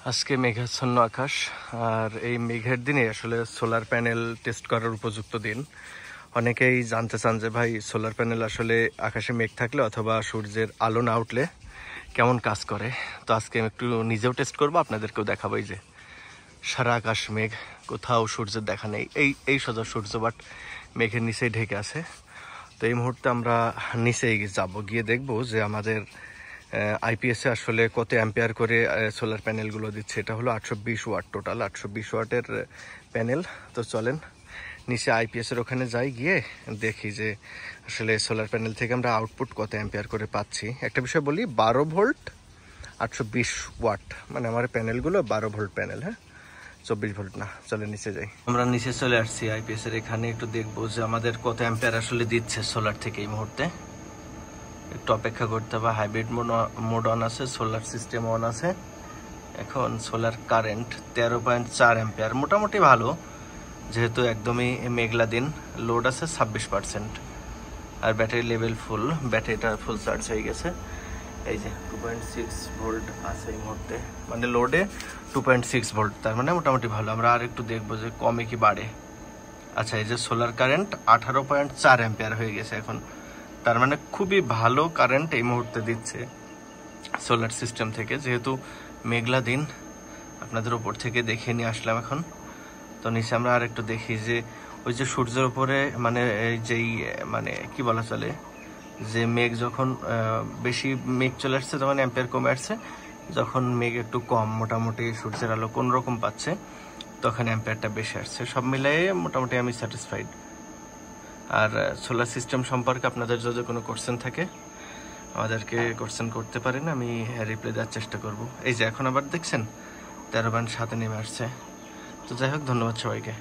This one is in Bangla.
আজকে মেঘাচ্ছন্ন আকাশ, আর এই মেঘের দিনে আসলে সোলার প্যানেল টেস্ট করার উপযুক্ত দিন। অনেকেই জানতে চান যে ভাই সোলার প্যানেল আসলে আকাশে মেঘ থাকলে অথবা সূর্যের আলো না উঠলে কেমন কাজ করে। তো আজকে আমি একটু নিজেও টেস্ট করবো, আপনাদেরকেও দেখাবো। এই যে সারা আকাশ মেঘ, কোথাও সূর্যের দেখা নেই, এই সোজা সূর্য বাট মেঘের নিচেই ঢেকে আছে। তো এই মুহূর্তে আমরা নিচেই যাব, গিয়ে দেখবো যে আমাদের আইপিএসে আসলে কত অ্যাম্পিয়ার করে সোলার প্যানেলগুলো দিচ্ছে। এটা হলো 820 ওয়াট, টোটাল 820 ওয়াটের প্যানেল। তো চলেন নিচে আইপিএসের ওখানে যাই, গিয়ে দেখি যে আসলে সোলার প্যানেল থেকে আমরা আউটপুট কত অ্যাম্পিয়ার করে পাচ্ছি। একটা বিষয় বলি, 12 ভোল্ট 820 ওয়াট, মানে আমার প্যানেলগুলো 12 ভোল্ট প্যানেল, হ্যাঁ, 24 ভোল্ট না। চলে নিচে যাই। আমরা নিচে চলে আসছি আইপিএস এর এখানে, একটু দেখবো যে আমাদের কত অ্যাম্পিয়ার আসলে দিচ্ছে সোলার থেকে এই মুহূর্তে। একটু অপেক্ষা করতে হবে। হাইব্রিড মোড অন আছে, সোলার সিস্টেম অন আছে। এখন সোলার কারেন্ট 13.4 অ্যাম্পিয়ার, মোটামুটি ভালো, যেহেতু একদমই মেঘলা দিন। লোড আছে 26%, আর ব্যাটারি লেভেল ফুল, ব্যাটারিটা ফুল চার্জ হয়ে গেছে। এই যে 2.6 ভোল্ট আছে এই মুহূর্তে, মানে লোডে 2.6 ভোল্ট, তার মানে মোটামুটি ভালো। আমরা আর একটু দেখবো যে কমে কি বাড়ে। আচ্ছা, এই যে সোলার কারেন্ট 18.4 অ্যাম্পিয়ার হয়ে গেছে এখন, তার মানে খুবই ভালো কারেন্ট এই মুহূর্তে দিচ্ছে সোলার সিস্টেম থেকে। যেহেতু মেঘলা দিন, আপনাদের উপর থেকে দেখিয়ে নিয়ে আসলাম এখন। তো নিচে আমরা আর একটু দেখি যে ওই যে সূর্যের উপরে মানে যেই মানে কি বলা চলে, যে মেঘ যখন বেশি মেঘ চলে আসছে তখন অ্যাম্পিয়ার কমে আসছে, যখন মেঘ একটু কম, মোটামুটি সূর্যের আলো কোন রকম পাচ্ছে, তখন অ্যাম্পিয়ারটা বেশি আসছে। সব মিলিয়ে মোটামুটি আমি স্যাটিসফাইড। আর সোলার সিস্টেম সম্পর্কে আপনাদের যদি কোনো কোশ্চেন থাকে আমাদেরকে কোশ্চেন করতে পারেন, আমি রিপ্লাই দেওয়ার চেষ্টা করব। এই যে এখন আবার দেখছেন 13.7 নেমে আসছে। তো যাই হোক, ধন্যবাদ সবাইকে।